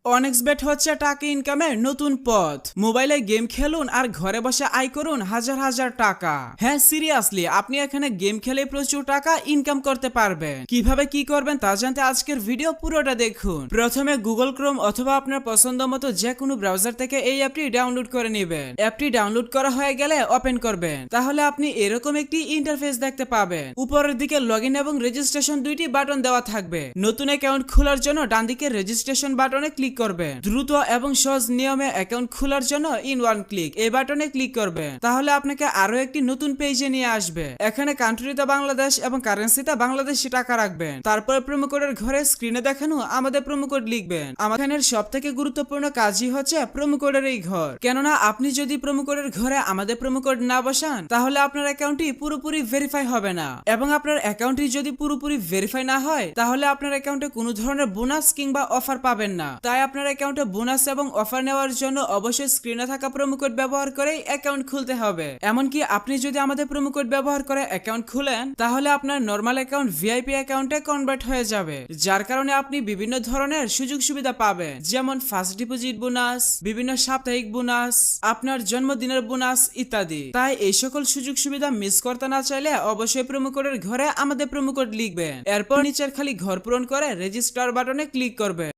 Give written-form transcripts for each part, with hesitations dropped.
অনেক্সবেট হচ্ছে টাকা ইনকামের নতুন পথ। মোবাইলে গেম খেলুন আর ঘরে বসে আয় করুন হাজার হাজার টাকা। হ্যাঁ, সিরিয়াসলি, আপনি এখানে গেম খেলে প্রচুর টাকা ইনকাম করতে পারবেন। কিভাবে কি করবেন তা জানতে আজকের ভিডিও পুরোটা দেখুন। প্রথমে গুগল ক্রোম অথবা আপনার পছন্দ মতো যে কোনো ব্রাউজার থেকে এই অ্যাপটি ডাউনলোড করে নেবেন। অ্যাপটি ডাউনলোড করা হয়ে গেলে ওপেন করবেন। তাহলে আপনি এরকম একটি ইন্টারফেস দেখতে পাবেন। উপরের দিকে লগইন এবং রেজিস্ট্রেশন দুইটি বাটন দেওয়া থাকবে। নতুন অ্যাকাউন্ট খোলার জন্য ডান দিকে রেজিস্ট্রেশন বাটনে ক্লিক করবেন। দ্রুত এবং সহজ নিয়মে অ্যাকাউন্ট খোলার জন্য ইন ওয়ান ক্লিক এই বাটনে ক্লিক করবেন। তাহলে আপনাকে আরো একটি নতুন পেজে নিয়ে আসবে। এখানে কান্ট্রিতে বাংলাদেশ এবং কারেন্সিতে বাংলাদেশি টাকা রাখবেন। তারপর প্রোমো কোডের ঘরে স্ক্রিনে দেখানো আমাদের প্রোমো কোড লিখবেন। আমাদের সব থেকে গুরুত্বপূর্ণ কাজই হচ্ছে প্রোমো কোডের এই ঘর। কেননা আপনি যদি প্রোমো কোডের ঘরে আমাদের প্রোমো কোড না বসান তাহলে আপনার অ্যাকাউন্টটি পুরোপুরি ভেরিফাই হবে না, এবং আপনার অ্যাকাউন্টটি যদি পুরোপুরি ভেরিফাই না হয় তাহলে আপনার অ্যাকাউন্টে কোনো ধরনের বোনাস কিংবা অফার পাবেন না। তাই আপনার অ্যাকাউন্টে বোনাস এবং অফার নেওয়ার জন্য অবশ্যই স্ক্রিনে থাকা প্রোমো কোড ব্যবহার করেই অ্যাকাউন্ট খুলতে হবে। এমনকি আপনি যদি আমাদের প্রোমো কোড ব্যবহার করে অ্যাকাউন্ট খুলেন তাহলে আপনার নরমাল অ্যাকাউন্ট ভিআইপি অ্যাকাউন্টে কনভার্ট হয়ে যাবে, যার কারণে আপনি বিভিন্ন ধরনের সুযোগ সুবিধা পাবেন, যেমন ফার্স্ট ডিপোজিট বোনাস, বিভিন্ন সাপ্তাহিক বোনাস, আপনার জন্মদিনের বোনাস ইত্যাদি। তাই এই সকল সুযোগ সুবিধা মিস করতে না চাইলে অবশ্যই প্রোমো কোডের ঘরে আমাদের প্রোমো কোড লিখবেন। এরপর নিচের খালি ঘর পূরণ করে রেজিস্টার বাটনে ক্লিক করবেন।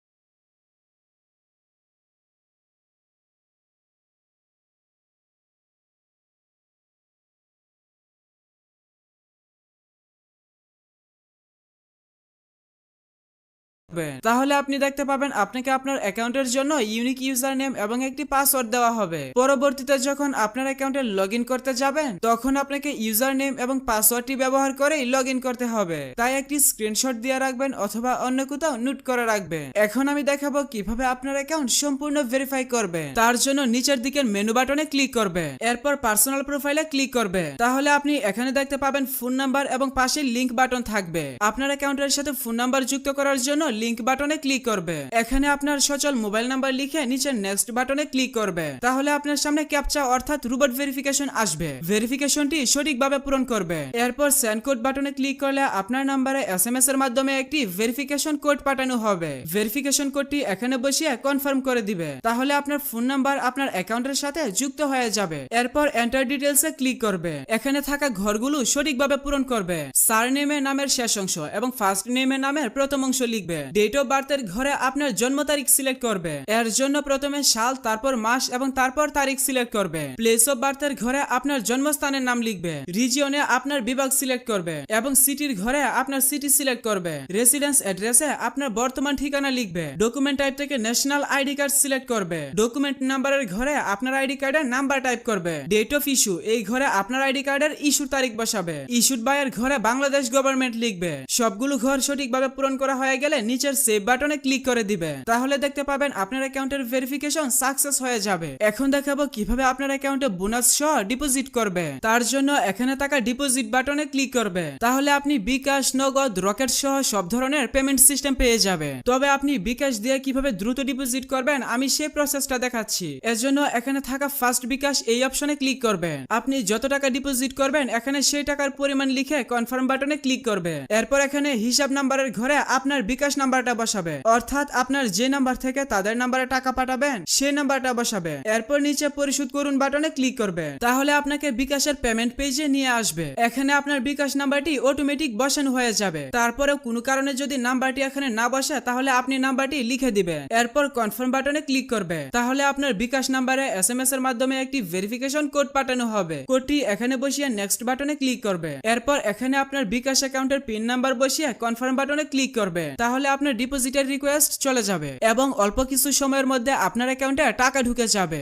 তাহলে আপনি দেখতে পাবেন আপনাকে আপনার অ্যাকাউন্টের জন্য ইউনিক ইউজার নেম এবং একটি পাসওয়ার্ড দেওয়া হবে। পরবর্তীতে যখন আপনার অ্যাকাউন্টে লগইন করতে যাবেন তখন আপনাকে ইউজার নেম এবং পাসওয়ার্ডটি ব্যবহার করেই লগইন করতে হবে। তাই একটি স্ক্রিনশট দিয়ে রাখবেন অথবা অন্য কোথাও নোট করে রাখবেন। এখন আমি দেখাবো কিভাবে আপনার অ্যাকাউন্ট সম্পূর্ণ ভেরিফাই করবেন। তার জন্য নিচের দিকের মেনু বাটনে ক্লিক করবেন। এরপর পার্সোনাল প্রোফাইলে ক্লিক করবেন। তাহলে আপনি এখানে দেখতে পাবেন ফোন নাম্বার এবং পাশে লিংক বাটন থাকবে। আপনার অ্যাকাউন্টের সাথে ফোন নাম্বার যুক্ত করার জন্য লিংক বাটনে ক্লিক করবে। এখানে আপনার সচল মোবাইল নাম্বার লিখে নিচে নেক্সট বাটনে ক্লিক করবে। তাহলে আপনার সামনে ক্যাপচা অর্থাৎ রোবট ভেরিফিকেশন আসবে। ভেরিফিকেশনটি সঠিকভাবে পূরণ করবে। এরপর সেন্ড কোড বাটনে ক্লিক করলে আপনার নাম্বারে এসএমএস এর মাধ্যমে একটি ভেরিফিকেশন কোড পাঠানো হবে। ভেরিফিকেশন কোডটি এখানে বসিয়ে কনফার্ম করে দিবে। তাহলে আপনার ফোন নাম্বার আপনার অ্যাকাউন্টের সাথে যুক্ত হয়ে যাবে। এরপর এন্টার ডিটেইলস এ ক্লিক করবে। এখানে থাকা ঘরগুলো সঠিকভাবে পূরণ করবে। সারনেমে নামের শেষ অংশ এবং ফার্স্ট নেমে নামের প্রথম অংশ লিখবে। ডেট অফ বার্থের ঘরে আপনার জন্ম তারিখ সিলেক্ট করবে। এর জন্য প্রথমে সাল, তারপর মাস এবং তারপর তারিখ সিলেক্ট করবে। প্লেস অফ বার্থের ঘরে আপনার জন্মস্থানের নাম লিখবে। রিজিয়নে আপনার বিভাগ সিলেক্ট করবে এবং সিটির ঘরে আপনার সিটি সিলেক্ট করবে। রেসিডেন্স অ্যাড্রেসে আপনার বর্তমান ঠিকানা লিখবে। ডকুমেন্ট টাইপ থেকে ন্যাশনাল আইডি কার্ড সিলেক্ট করবে। ডকুমেন্ট নাম্বারের ঘরে আপনার আইডি কার্ডের নাম্বার টাইপ করবে। ডেট অফ ইস্যু এই ঘরে আপনার আইডি কার্ডের ইস্যুর তারিখ বসাবে। ইস্যুড বাই এর ঘরে বাংলাদেশ গভর্নমেন্ট লিখবে। সবগুলো ঘর সঠিকভাবে পূরণ করা হয়ে গেলে নিচের সেভ বাটনে ক্লিক করে দিবে। তাহলে দেখতে পাবেন আপনার অ্যাকাউন্টের ভেরিফিকেশন সাকসেস হয়ে যাবে। এখন দেখাবো কিভাবে আপনার অ্যাকাউন্টে বোনাস সহ ডিপোজিট করবে। তার জন্য এখানে থাকা ডিপোজিট বাটনে ক্লিক করবে। তাহলে আপনি বিকাশ, নগদ, রকেট সহ সব ধরনের পেমেন্ট সিস্টেম পেয়ে যাবে। তবে আপনি বিকাশ দিয়ে কিভাবে দ্রুত ডিপোজিট করবেন আমি সেই প্রসেসটা দেখাচ্ছি। এর জন্য এখানে থাকা ফার্স্ট বিকাশ এই অপশনে ক্লিক করবেন। আপনি যত টাকা ডিপোজিট করবেন এখানে সেই টাকার পরিমাণ লিখে কনফার্ম বাটনে ক্লিক করবে। এরপর এখানে হিসাব নাম্বারের ঘরে আপনার বিকাশ নাম্বারটা বসাবে, অর্থাৎ আপনার যে নাম্বার থেকে তাদের নাম্বারে টাকা পাঠাবেন সেই নাম্বারটা বসাবে। এরপর নিচে পরিশোধ করুন বাটনে ক্লিক করবে। তাহলে আপনাকে বিকাশের পেমেন্ট পেজে নিয়ে আসবে। এখানে আপনার বিকাশ নাম্বারটি অটোমেটিক বসানো হয়ে যাবে। তারপরে কোনো কারণে যদি নাম্বারটি এখানে না বসে তাহলে আপনি নাম্বারটি লিখে দিবেন। এরপর কনফার্ম বাটনে ক্লিক করবে। তাহলে আপনার বিকাশ নাম্বারে এসএমএস এর মাধ্যমে একটি ভেরিফিকেশন কোড পাঠানো হবে। কোডটি এখানে বসিয়ে নেক্সট বাটনে ক্লিক করবে। এরপর এখানে আপনার বিকাশ অ্যাকাউন্টের পিন নাম্বার বসিয়ে কনফার্ম বাটনে ক্লিক করবে। তাহলে আপনার ডিপোজিটের রিকোয়েস্ট চলে যাবে এবং অল্প কিছু সময়ের মধ্যে আপনার অ্যাকাউন্টে টাকা ঢুকে যাবে।